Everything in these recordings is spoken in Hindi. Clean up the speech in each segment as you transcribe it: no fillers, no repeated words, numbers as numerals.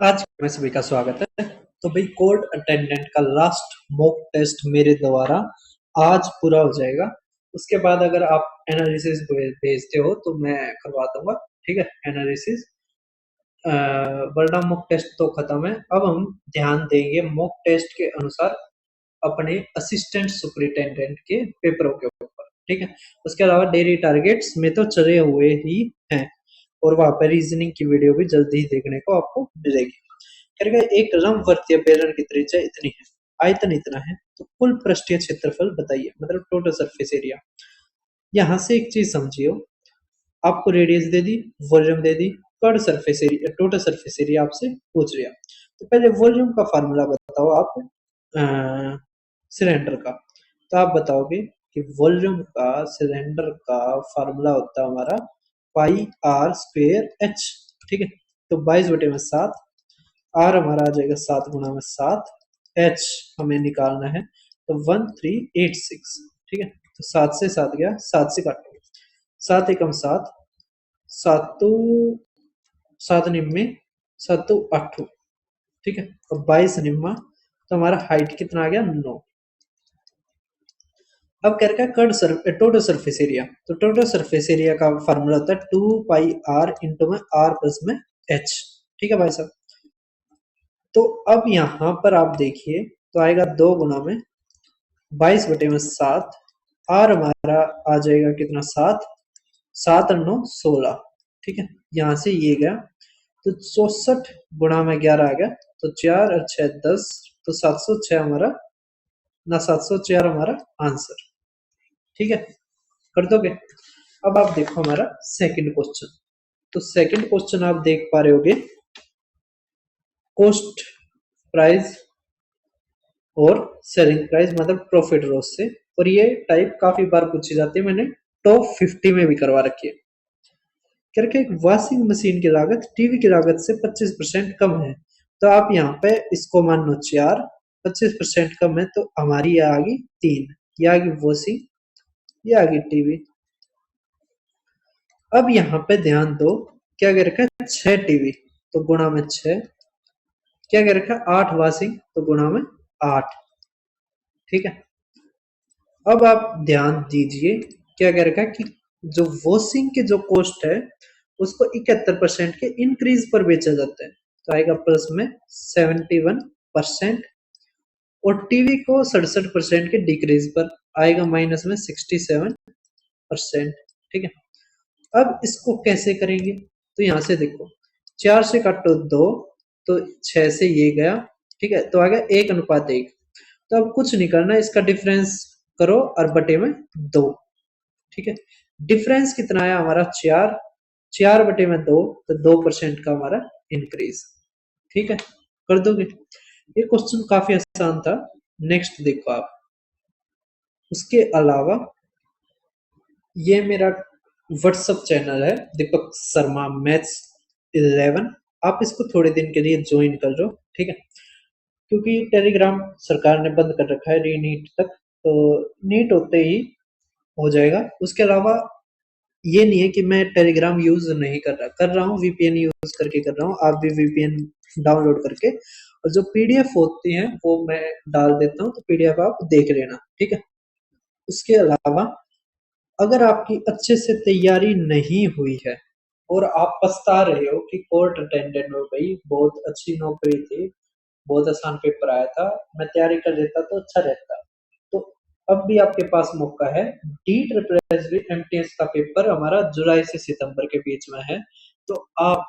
आज में सभी का स्वागत है। तो भाई कोर्ट अटेंडेंट का लास्ट मॉक टेस्ट मेरे द्वारा आज पूरा हो जाएगा। उसके बाद अगर आप एनालिसिस भेजते हो तो मैं करवा दूंगा। ठीक है, एनालिसिस। वरना मॉक टेस्ट तो खत्म है। अब हम ध्यान देंगे मॉक टेस्ट के अनुसार अपने असिस्टेंट सुपरिटेंडेंट के पेपरों के ऊपर। ठीक है, उसके अलावा डेली टारगेट्स में तो चले हुए ही हैं और वहां पर रीजनिंग की वीडियो भी जल्दी ही देखने को आपको मिलेगी। करके एक लंबवर्तीय बेलन की त्रिज्या इतनी है, आयतन इतना है, तो कुल पृष्ठीय क्षेत्रफल बताइए, मतलब टोटल सरफेस एरिया। यहाँ से एक चीज समझियो, आपको रेडियस दे दी, वॉल्यूम दे दी, curved surface area, total surface area आपसे पूछ लिया। तो पहले वॉल्यूम का फार्मूला बताओ आप सिलेंडर का। तो आप बताओगे कि वॉल्यूम का सिलेंडर का फार्मूला होता है हमारा पाई आर स्क्वेयर एच। ठीक है, तो 22/7, आर हमारा आ जाएगा 7 × 7, एच हमें निकालना है तो 1386। ठीक है, तो 7 से 7 गया, 7 से काटो, 7 × 7, 7 7 8। ठीक है, और 22 निम्मा, तो हमारा हाइट कितना आ गया 9। अब कह रखा है टोटल सरफेस एरिया। तो टोटल सरफेस एरिया का फार्मूला होता है 2πr इंटू में आर प्लस में एच। ठीक है भाई साहब, तो अब यहाँ पर आप देखिए तो आएगा 2 × 22/7, आर हमारा आ जाएगा कितना 7, 7 × 9 = 16। ठीक है, यहाँ से ये गया तो 64 × 11 आ गया, तो 4 और 6 10, तो 706 हमारा ना 704 हमारा आंसर। ठीक है, कर दोगे। अब आप देखो हमारा सेकंड क्वेश्चन। तो सेकंड क्वेश्चन आप देख पा रहे होगे, कॉस्ट प्राइस और सेलिंग प्राइस मतलब प्रॉफिट लॉस से, और ये टाइप काफी बार पूछी जाती है, मैंने टॉप 50 में भी करवा रखी है। करके एक वॉशिंग मशीन की लागत टीवी की लागत से 25% कम है, तो आप यहाँ पे इसको मान लो 4, 25% कम है, तो हमारी ये आ गई 3, ये आ गई वॉशिंग, ये आ गई टीवी। अब यहाँ पे ध्यान दो, क्या कह रखा है 6 टीवी तो गुणा में 6, क्या कह रखा है 8 वॉशिंग तो गुणा में 8। ठीक है, अब आप ध्यान दीजिए, क्या कह रखा है कि जो वॉशिंग के जो कॉस्ट है उसको 71% के इंक्रीज पर बेचा जाता है, तो आएगा प्लस में 71%, और टीवी को 67% के डिक्रीज पर आएगा माइनस में 67%। ठीक है, अब इसको कैसे करेंगे, तो यहां से देखो 4 से काटो 2, तो 6 से ये गया। ठीक है, तो आ गया 1:1। तो अब कुछ नहीं करना, इसका डिफरेंस करो और बटे में 2। ठीक है, डिफरेंस कितना आया हमारा 4, 4 बटे में 2, तो 2% का हमारा इंक्रीज। ठीक है, कर दोगे। ये क्वेश्चन काफी आसान था। नेक्स्ट देखो आप, उसके अलावा ये मेरा व्हाट्सएप चैनल है दीपक शर्मा मैथ्स 11, आप इसको थोड़े दिन के लिए ज्वाइन कर लो। ठीक है, क्योंकि टेलीग्राम सरकार ने बंद कर रखा है री नीट तक, तो नीट होते ही हो जाएगा। उसके अलावा ये नहीं है कि मैं टेलीग्राम यूज नहीं कर रहा हूँ, वीपीएन यूज करके कर रहा हूँ। आप भी वीपीएन डाउनलोड करके, और जो पीडीएफ होती है वो मैं डाल देता हूँ, तो पीडीएफ आप देख लेना। ठीक है, उसके अलावा अगर आपकी अच्छे से तैयारी नहीं हुई है और आप पछता रहे हो कि कोर्ट अटेंडेंट हो गई, बहुत अच्छी नौकरी थी, बहुत आसान पेपर आया था, मैं तैयारी कर लेता तो अच्छा रहता, तो अब भी आपके पास मौका है। एमटीएस का पेपर हमारा जुलाई से सितंबर के बीच में है, तो आप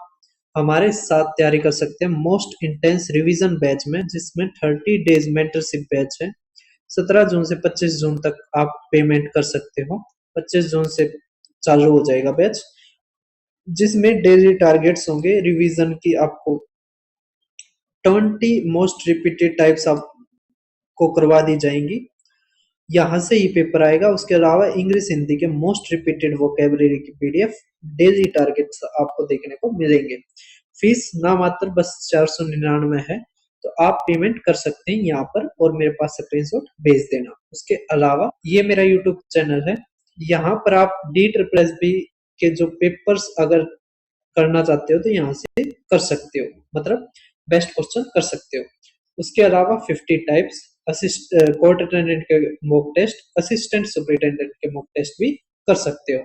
हमारे साथ तैयारी कर सकते हैं मोस्ट इंटेंस रिवीजन बैच में, जिसमें 30 डेज मेंटरशिप बैच है। 17 जून से 25 जून तक आप पेमेंट कर सकते हो, 25 जून से चालू हो जाएगा बैच, जिसमें डेली टारगेट्स होंगे रिवीजन की। आपको 20 मोस्ट रिपीटेड टाइप्स आपको करवा दी जाएंगी, यहाँ से ही पेपर आएगा। उसके अलावा इंग्लिश हिंदी के मोस्ट रिपीटेड वोकेबलरी की पीडीएफ, डेली टारगेट्स आपको देखने को मिलेंगे। फीस ना मात्र बस 499 है, तो आप पेमेंट कर सकते हैं यहाँ पर और मेरे पास स्क्रीनशॉट भेज देना। उसके अलावा ये मेरा यूट्यूब चैनल है, यहाँ पर आप DSSB के जो पेपर्स अगर करना चाहते हो तो यहाँ से कर सकते हो, मतलब बेस्ट क्वेश्चन कर सकते हो। उसके अलावा 50 टाइप्स कोर्ट अटेंडेंट के मॉक टेस्ट, असिस्टेंट सुपरिटेंडेंट के मॉक टेस्ट भी कर सकते हो।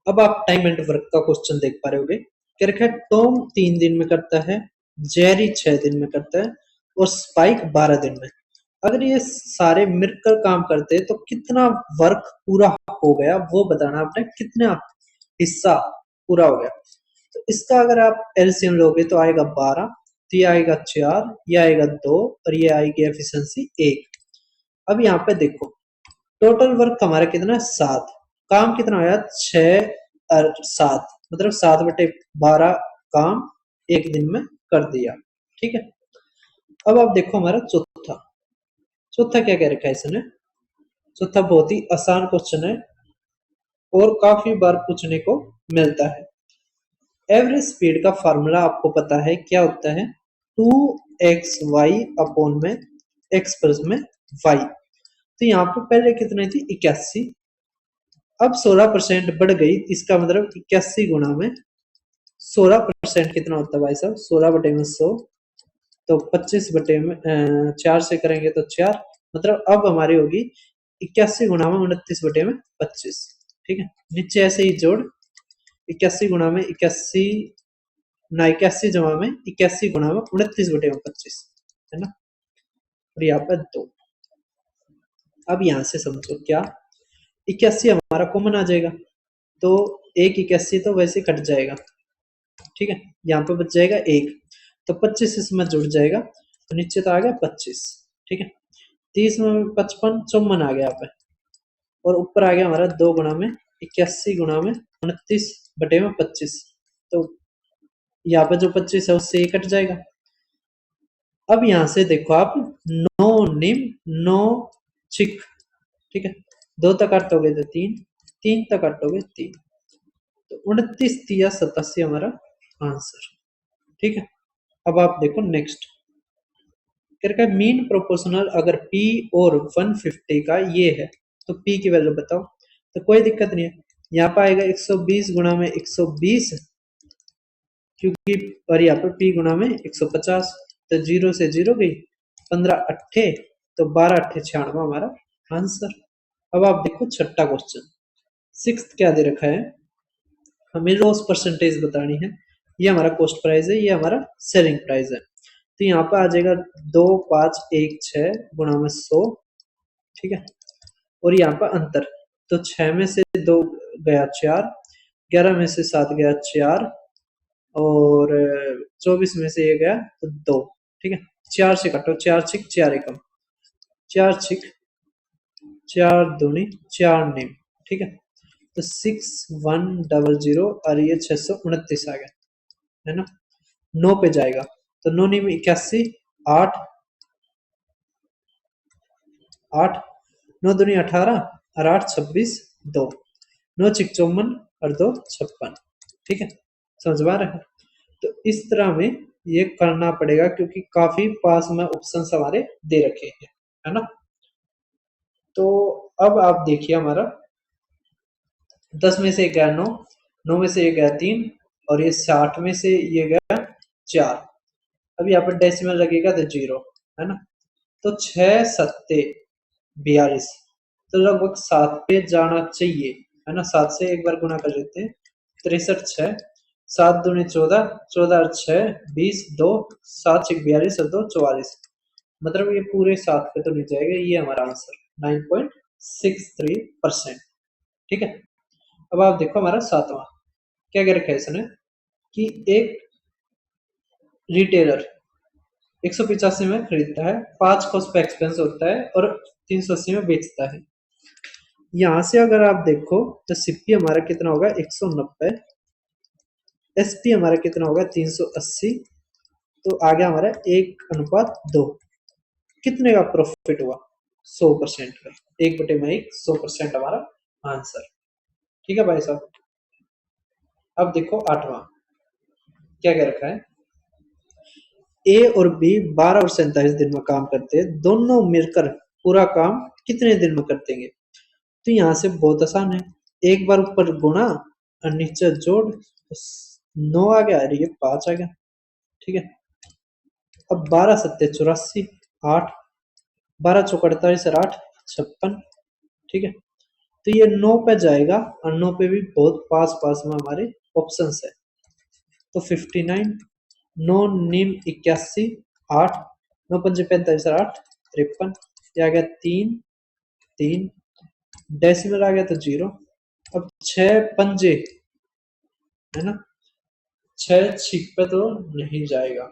अब आप टाइम एंड वर्क का क्वेश्चन देख पा रहे होगे। क्या रखा है, टॉम 3 दिन में करता है, जेरी 6 दिन में करता है और स्पाइक 12 दिन में। अगर ये सारे मिलकर काम करते हैं तो कितना वर्क पूरा हो गया वो बताना आपने, कितना हिस्सा पूरा हो गया। तो इसका अगर आप एलसीएम लोगे तो आएगा 12, तो ये आएगा 4, ये आएगा 2 और ये आएगी एफिशिएंसी 1। अब यहाँ पे देखो टोटल वर्क हमारा कितना है 7, काम कितना आया 6 और 7, मतलब 7/12 काम एक दिन में कर दिया। ठीक है, अब आप देखो हमारा चौथा, चौथा क्या कह रखा है इसने। चौथा बहुत ही आसान क्वेश्चन है और काफी बार पूछने को मिलता है। एवरेज स्पीड का फार्मूला आपको पता है क्या होता है, 2xy अपॉन में x प्लस में y। तो यहाँ पे पहले कितनी थी 81, अब 16% बढ़ गई, इसका मतलब 81 गुना में 16% कितना होता है भाई साहब, 16/100, तो 25/में 4 से करेंगे तो 4, मतलब अब हमारी होगी 81 गुना में 29/25। ठीक है, नीचे ऐसे ही जोड़ 81 गुना में 81 ना 81 जमा में 81 गुना में 29/25 है ना, और यहाँ पर 2। अब यहाँ से समझो क्या 81 हमारा कॉमन आ जाएगा, तो एक 81 तो वैसे कट जाएगा। ठीक है, यहाँ पे बच जाएगा 1, तो 25 इसमें जुड़ जाएगा, तो नीचे तो आ गया 25। ठीक है, 30 में 55 54 आ गया यहाँ पे, और ऊपर आ गया हमारा 2 गुना में 81 गुना में 29/25, तो यहाँ पे जो 25 है उससे ये कट जाएगा। अब यहाँ से देखो आप, नो निम नो चिक, ठीक है, 2 तक काटोगे तो 3, 3 तक काटोगे 3, तो 29 3 87 हमारा आंसर। ठीक है, अब आप देखो नेक्स्ट करके मीन प्रोपोर्शनल, अगर p और 150 का ये है तो p की वैल्यू बताओ, तो कोई दिक्कत नहीं है, यहाँ पे आएगा 120 गुना में 120, क्योंकि और यहाँ पे p गुना में 150, तो 0 से 0 गई, 15 अट्ठे, तो 12 अट्ठे 96 हमारा आंसर। अब आप देखो छठा क्वेश्चन, सिक्स्थ क्या दे रखा है, हमें लॉस परसेंटेज बतानी है। ये हमारा कॉस्ट प्राइस है, ये हमारा सेलिंग प्राइस है, तो यहाँ पे आ जाएगा 2 5 1 6 गुना में 100। ठीक है, और यहाँ पर अंतर, तो 6 में से 2 गया 4, 11 में से 7 गया 4, और 24 में से ये गया तो 2। ठीक है, 4 से काटो, 4 छिक 4 एकम, 4 छिक 4 दूनी 4 नीम। ठीक है, तो 6100 और ये 629 आ गया है ना, 9 पे जाएगा, तो 9 नीम 81, 8 8, 9 दूनी 18 और 8 26 2, 9 छिक 54 और 2 56। ठीक है, समझ में आ रहा है। तो इस तरह में ये करना पड़ेगा क्योंकि काफी पास में ऑप्शन हमारे दे रखे हैं, है ना। तो अब आप देखिए हमारा 10 में से एक गया 9, 9 में से एक गया 3, और ये 60 में से ये गया 4। अब यहाँ पर डेसिमल लगेगा तो 0 है ना, तो 6 सत्ते 42, तो लगभग 7 पे जाना चाहिए, है ना। 7 से एक बार गुना कर लेते हैं, 63 6, 7 दूनी 14, 14 और 6 20, 2 7 6 42 और 2 44, मतलब ये पूरे 7 पे तो नहीं जाएगा, ये हमारा आंसर 9.63%। ठीक है, अब आप देखो हमारा सातवां क्या कह रखा है इसने, कि एक रिटेलर 185 में खरीदता है, 5 कॉस्ट पे एक्सपेंस होता है और 380 में बेचता है। यहां से अगर आप देखो तो सीपी हमारा कितना होगा 190, एसपी हमारा कितना होगा 380, तो आ गया हमारा 1:2, कितने का प्रॉफिट हुआ 100% का, 1/1 100% हमारा आंसर। ठीक है भाई साहब, अब देखो आठवां क्या कह रखा है, ए और बी 12 और 47 दिन में काम करते हैं, दोनों मिलकर पूरा काम कितने दिन में कर देंगे। तो यहाँ से बहुत आसान है, एक बार ऊपर गुणा और नीचे जोड़, तो 9 आ गया और ये 5 आ गया। ठीक है, अब 12 सत्ते 84, 8, 12 चौक 48 और 8 56। ठीक है, तो ये 9 पे जाएगा और 9 पे भी बहुत पास पास में हमारे ऑप्शंस है। तो 59, 9 नीम 81, 8, 9 पंजे 45 और 8 53। ये आ गया 3 3, डेसिमल आ गया तो 0। अब 6 पंजे है ना, 6 छिक पे तो नहीं जाएगा,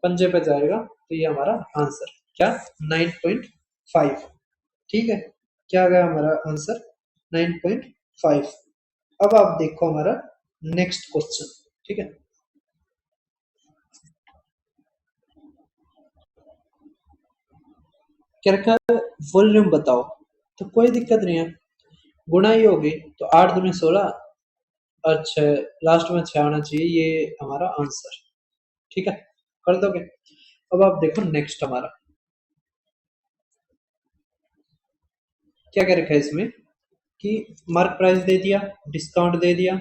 पंजे पे जाएगा, तो ये हमारा आंसर क्या 9.5। ठीक है, क्या आ गया हमारा आंसर 9.5। अब आप देखो हमारा नेक्स्ट क्वेश्चन। ठीक है, क्या रखा है, वॉल्यूम बताओ। तो कोई दिक्कत नहीं है, गुणाई होगी तो 8 दूनी 16 और 6 लास्ट में 6 आना चाहिए, ये हमारा आंसर। ठीक है, कर दोगे। अब आप देखो नेक्स्ट हमारा क्या क्या रखा है इसमें, कि मार्क प्राइस दे दिया, डिस्काउंट दे दिया,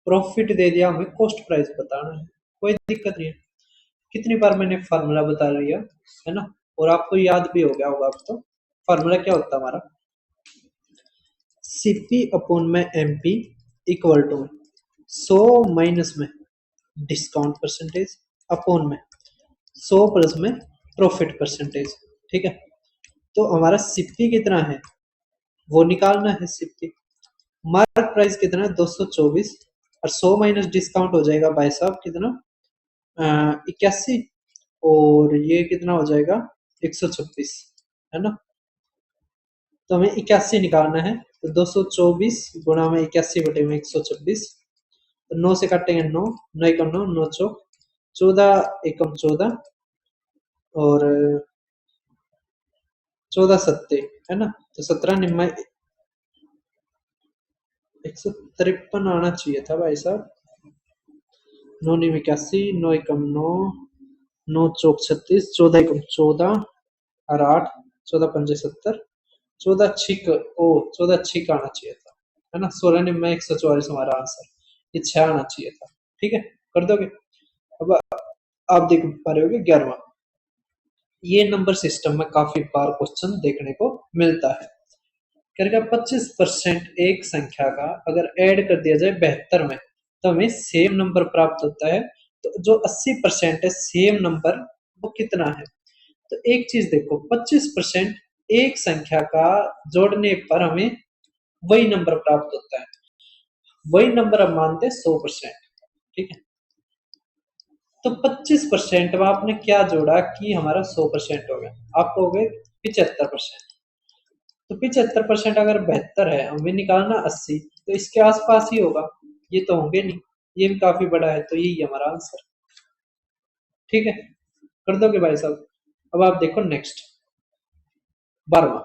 प्रॉफिट दे दिया, हमें कॉस्ट प्राइस बताना है। कोई दिक्कत नहीं है, कितनी बार मैंने फार्मूला बता दिया है ना, और आपको याद भी हो गया होगा अब तो। फार्मूला क्या होता है हमारा, सीपी अपॉन में एमपी इक्वल टू 100 माइनस में डिस्काउंट परसेंटेज अपॉन में 100 प्लस में प्रॉफिट परसेंटेज। ठीक है, तो हमारा सीपी कितना है वो निकालना है। सीपी मार्क प्राइस कितना है 224, और 100 माइनस डिस्काउंट हो जाएगा भाई साहब कितना 81, और ये कितना हो जाएगा 126, है ना। तो हमें 81 निकालना है, तो 224 गुणा में 81 बटे में 126, तो 9 से काटेंगे 9, 9 एकम 9, 9 चौक 14 एकम 14, और 14 सत्ते है ना, तो 17 निम्मा 153 आना चाहिए था भाई साहब। 9 निम 81, 9 एकम 9, 9 चौक 36, 14 एकम 14 और 8, 14 पंजे 70, 14 छिक ओ 14 छिक आना चाहिए था, है ना। 16 निम्मा 144 हमारा आंसर, ये 6 आना चाहिए था। ठीक है, कर दोगे। अब आप देख पा रहे होगे 11वां, ये नंबर सिस्टम में काफी बार क्वेश्चन देखने को मिलता है। करेगा 25% एक संख्या का अगर ऐड कर दिया जाए 72 में तो हमें सेम नंबर प्राप्त होता है। तो जो 80% है सेम नंबर वो कितना है। तो एक चीज देखो, 25% एक संख्या का जोड़ने पर हमें वही नंबर प्राप्त होता है, वही नंबर हम मानते हैं 100%। ठीक है, तो 25% में आपने क्या जोड़ा कि हमारा 100% हो गया, आप कहोगे 75%। तो 75% अगर 72 है, हमें निकालना 80, तो इसके आसपास ही होगा, ये तो होंगे नहीं, ये भी काफी बड़ा है, तो यही हमारा आंसर। ठीक है, कर दोगे भाई साहब। अब आप देखो नेक्स्ट 12वां,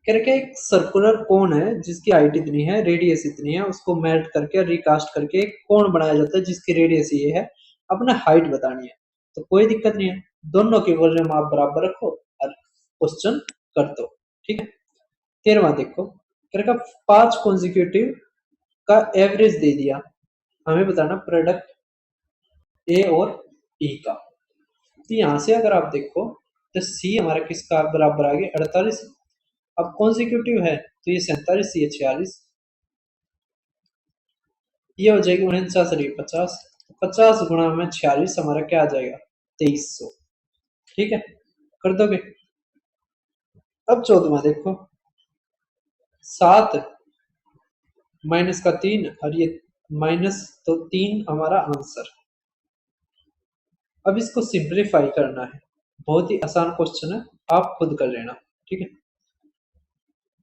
कह रखे एक सर्कुलर कोन है जिसकी हाइट इतनी है, रेडियस इतनी है, उसको मेल्ट करके रिकास्ट करके एक कोन बनाया जाता है जिसकी रेडियस ये है, अपना हाइट बतानी है। तो कोई दिक्कत नहीं है, दोनों की वॉल्यूम आप बराबर रखो और क्वेश्चन कर दो। ठीक है, 13वां देखो, कह रखा 5 कॉन्जिक्यूटिव का एवरेज दे दिया, हमें बताना प्रोडक्ट ए और ई का। तो यहां से अगर आप देखो तो सी हमारा किसका बराबर आ गया 48, अब कॉन्जिक्यूटिव है तो ये 47, ये 46, ये हो जाएगी 49 और ये 50, 50 गुणा में 46 हमारा क्या आ जाएगा 2300। ठीक है, कर दोगे। अब 14वां देखो, 7 माइनस का 3 और ये माइनस, तो 3 हमारा आंसर। अब इसको सिंप्लीफाई करना है, बहुत ही आसान क्वेश्चन है, आप खुद कर लेना। ठीक है,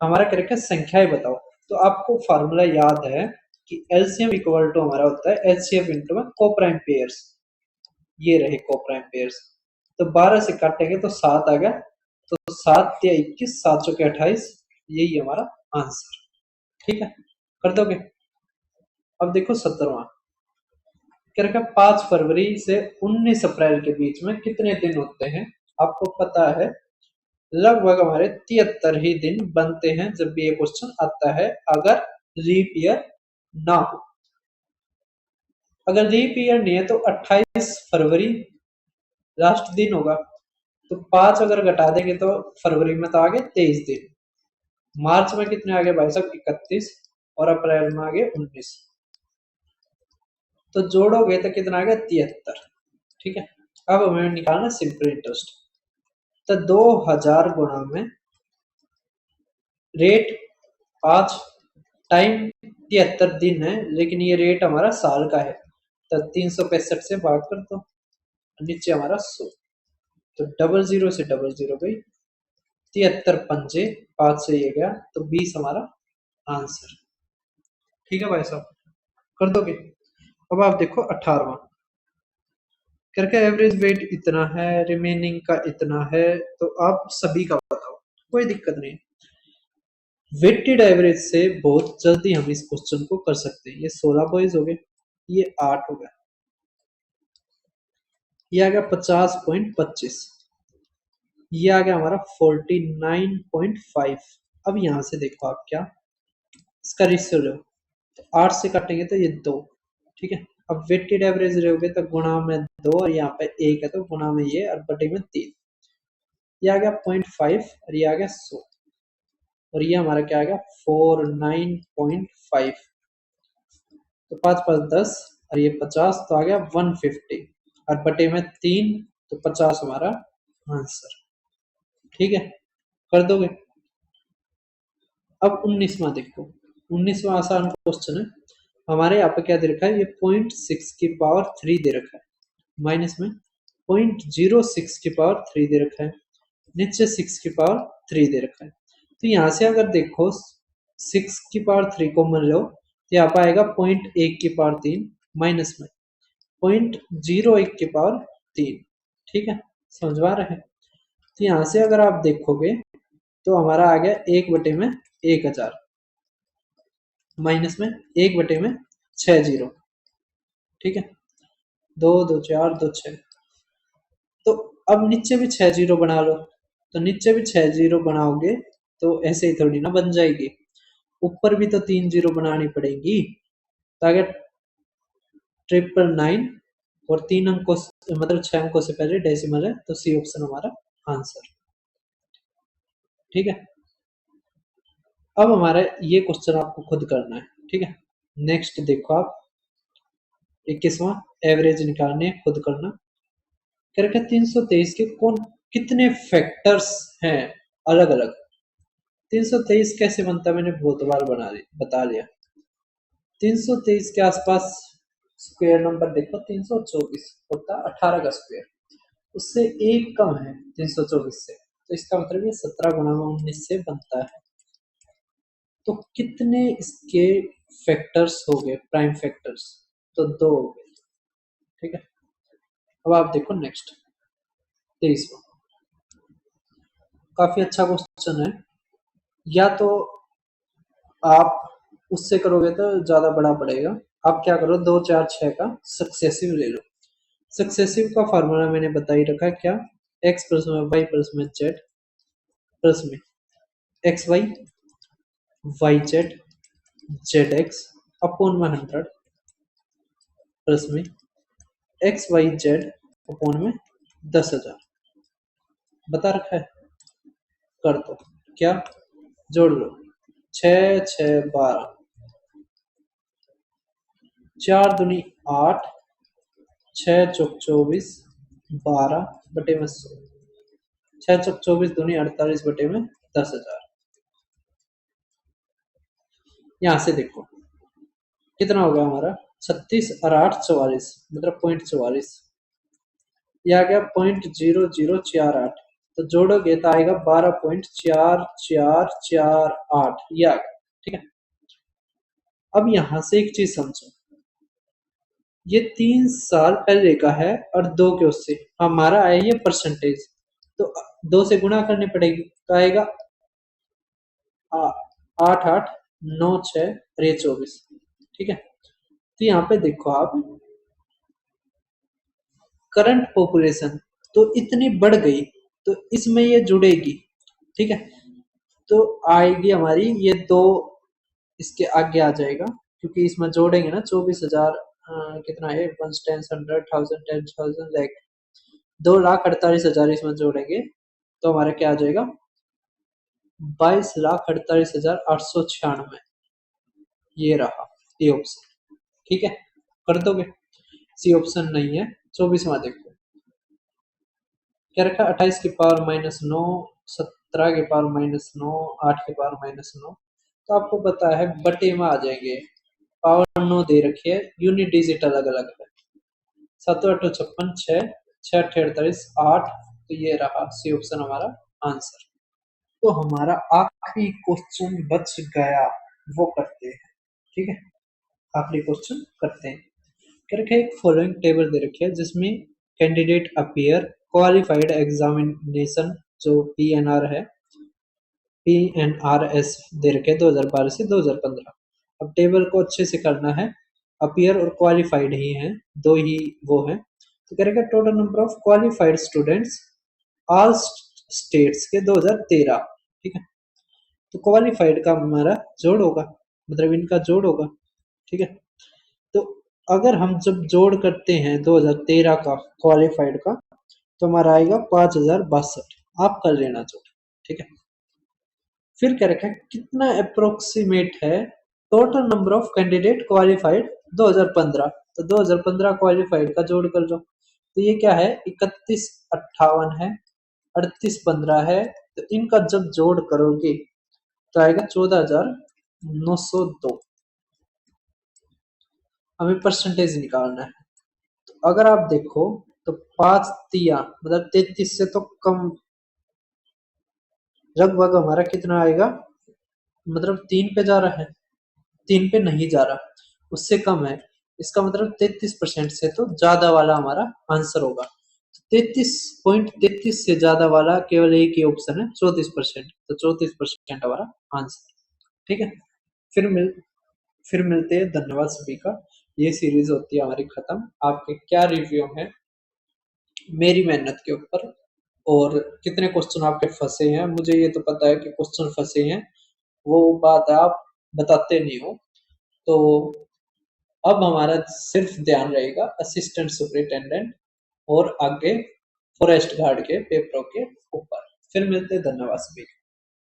हमारा करेक्ट संख्याएं बताओ। तो आपको फार्मूला याद है कि एलसीएम इक्वल टू हमारा होता है एचसीएफ इंटू में कोप्राइम पेयर्स, ये रहे कोप्राइम पेयर्स। तो 12 से काटेंगे तो 7 आ गया, तो 7 या 21, 7 चौके 28, यही हमारा आंसर। ठीक है, कर दोगे। अब देखो 17वां, क्या रखा 5 फरवरी से 19 अप्रैल के बीच में कितने दिन होते हैं। आपको पता है लगभग हमारे 73 ही दिन बनते हैं जब भी ये क्वेश्चन आता है, अगर लीप ईयर ना हो। अगर लीप ईयर नहीं है तो 28 फरवरी लास्ट दिन होगा, तो 5 अगर घटा देंगे तो फरवरी में तो आगे 23 दिन, मार्च में कितने आ गए भाई साहब 31, और अप्रैल में आ गए 19, तो जोड़ोगे तो कितना आ गया 73। ठीक है, अब हमें निकालना सिंपल इंटरेस्ट। तो 2000 गुणा में रेट 5 टाइम 73 दिन है, लेकिन ये रेट हमारा साल का है, तो 365 से भाग कर दो, नीचे हमारा 100, तो 00 से 00 गई, 73 पंजे 5 से ये गया, तो 20 हमारा आंसर। ठीक है भाई साहब, कर दोगे। अब आप देखो 18वां करके, एवरेज वेट इतना है, रिमेनिंग का इतना है, तो आप सभी का बताओ, कोई दिक्कत नहीं। वेटेड एवरेज से बहुत जल्दी हम इस क्वेश्चन को कर सकते हैं। ये 16 बॉयज हो गए, ये 8 हो गया, ये आ गया 50.25, ये आ गया हमारा 49.5। अब यहां से देखो आप क्या, इसका रेशियो लो, तो 8 से काटेंगे तो ये 2। ठीक है, अब वेटेड एवरेज लोगे तो गुणा में 2, और यहाँ पे 1 है तो गुणा में ये, और बटे में 3, ये आ गया 0.5, और ये आ गया 100, और ये हमारा क्या आ गया 49.5, तो 5 5 10, और ये 50, तो आ गया 150, और बटे में 3, तो 50 हमारा आंसर। ठीक है, कर दोगे। अब 19वां देखो, 19वां आसान क्वेश्चन है। हमारे यहाँ पे क्या दे रखा है, ये 0.6 की पावर 3 दे रखा है, माइनस में 0.06 की पावर 3 दे रखा है, नीचे 6 की पावर 3 दे रखा है। तो यहाँ से अगर देखो 6 की पावर 3 कॉमन लो, तो यहाँ पर आएगा 0.1 की पावर 3, माइनस में 0.01 की पावर 3। ठीक है, समझ में आ रहा है। तो यहाँ से अगर आप देखोगे तो हमारा आ गया 1/1000, माइनस में 1/6 जीरो। ठीक है, 2 2 4 2 6, तो अब नीचे भी 6 जीरो बना लो, तो नीचे भी 6 जीरो बनाओगे तो ऐसे ही थोड़ी ना बन जाएगी, ऊपर भी तो 3 जीरो बनानी पड़ेगी, ताकि 999, और 3 अंकों मतलब 6 अंकों से पहले डेसिमल है, तो सी ऑप्शन हमारा आंसर। ठीक है, अब हमारा ये क्वेश्चन आपको खुद करना है। ठीक है, नेक्स्ट देखो आप 21वां, एवरेज निकालने खुद करना करके। 323 के कौन कितने फैक्टर्स हैं अलग अलग। 323 कैसे बनता है मैंने बहुत बार बता लिया। 323 के आसपास स्क्वायर नंबर देखो, 324 होता 18 का स्क्वायर, उससे एक कम है 324 से, तो इसका मतलब ये 17 गुणा में 19 से बनता है। तो कितने इसके फैक्टर्स हो गए, प्राइम फैक्टर्स, तो 2 हो गए। ठीक है, अब आप देखो नेक्स्ट 23वां, काफी अच्छा क्वेश्चन है। या तो आप उससे करोगे तो ज्यादा बड़ा पड़ेगा, आप क्या करो 2 4 6 का सक्सेसिव ले लो। सक्सेसिव का फार्मूला मैंने बता ही रखा है, क्या x प्लस में y प्लस में z प्लस में x y y z x upon में 100 प्लस में एक्स वाई जेड अपॉन में 10,000 बता रखा है। कर दो, क्या जोड़ लो, 6 6 12, 4 दूनी 8, 6 चौक 24, 12 बटे में 100, 6 चौक 24 दूनी 48 बटे में 10,000। यहां से देखो कितना होगा हमारा 36 और 8 44, मतलब 0.44, यह आ गया 0.0048, तो जोड़ोगे तो आएगा 12.4448, ये आ गया। ठीक है, अब यहां से एक चीज समझो, ये 3 साल पहले का है और 2 के उससे हमारा आया ये परसेंटेज, तो 2 से गुणा करनी पड़ेगी, तो आएगा 8 8 9 6 और ये 24। ठीक है, तो यहाँ पे देखो आप करंट पॉपुलेशन तो इतनी बढ़ गई, तो इसमें ये जुड़ेगी। ठीक है, तो आएगी हमारी ये 2, इसके आगे आ जाएगा, क्योंकि इसमें जोड़ेंगे ना 24,000 कितना है, 1 10 100 1000 10,000 लाख, 2,48,000 इसमें जोड़ेंगे तो हमारा क्या आ जाएगा, 22,48,896। ये रहा ए ऑप्शन। ठीक है, कर दोगे? सी ऑप्शन नहीं है। 24वां देखो, क्या रखा, 28 की पावर -9, 17 की पावर -9, 8 की पावर -9। तो आपको पता है बटे में आ जाएंगे, पावर 9 दे रखी है, यूनिट डिजिट अलग अलग है, 7 8 56, 6 6 8 48 8। तो ये रहा सी ऑप्शन हमारा आंसर। तो हमारा आखिरी क्वेश्चन बच गया, वो करते हैं। ठीक है, आखिरी क्वेश्चन करते हैं। क्या रखे, एक फॉलोइंग टेबल दे रखी है जिसमें कैंडिडेट अपीयर क्वालिफाइड एग्जामिनेशन, जो पीएनआर है, पीएनआरएस दे रखे 2012 से 2015। अब टेबल को अच्छे से करना है, अपीयर और क्वालिफाइड ही हैं, दो ही वो हैं। तो क्या रखा, total number of qualified students all states के 2013। ठीक है, तो क्वालिफाइड का हमारा जोड़ होगा, मतलब इनका जोड़ होगा। ठीक है, तो अगर हम जब जोड़ करते हैं 2013 का क्वालिफाइड का, तो हमारा आएगा 5062। आप कर लेना जोड़। ठीक है, फिर क्या रखा है, कितना अप्रोक्सीमेट है total number of candidate qualified 2015। तो 2015 क्वालिफाइड का जोड़ कर लो, तो ये क्या है, 3158 है, 3815 है। तो इनका जब जोड़ करोगे तो आएगा 14,902। हमें परसेंटेज निकालना है। तो अगर आप देखो तो 5 तिया मतलब 33 से तो कम, लगभग हमारा कितना आएगा, मतलब 3 पे जा रहा है, 3 पे नहीं जा रहा, उससे कम है। इसका मतलब 33% से तो ज्यादा वाला हमारा आंसर होगा। 33.33 से ज्यादा वाला केवल एक ही ऑप्शन है, 34%। तो 34% हमारा आंसर। ठीक है, फिर मिल फिर मिलते हैं। धन्यवाद सभी का। ये सीरीज होती है हमारी खत्म। आपके क्या रिव्यू है मेरी मेहनत के ऊपर, और कितने क्वेश्चन आपके फंसे हैं? मुझे ये तो पता है कि क्वेश्चन फंसे हैं, वो बात आप बताते नहीं हो। तो अब हमारा सिर्फ ध्यान रहेगा असिस्टेंट सुपरिटेंडेंट और आगे फॉरेस्ट गार्ड के पेपरों के ऊपर। फिर मिलते हैं। धन्यवाद सभी।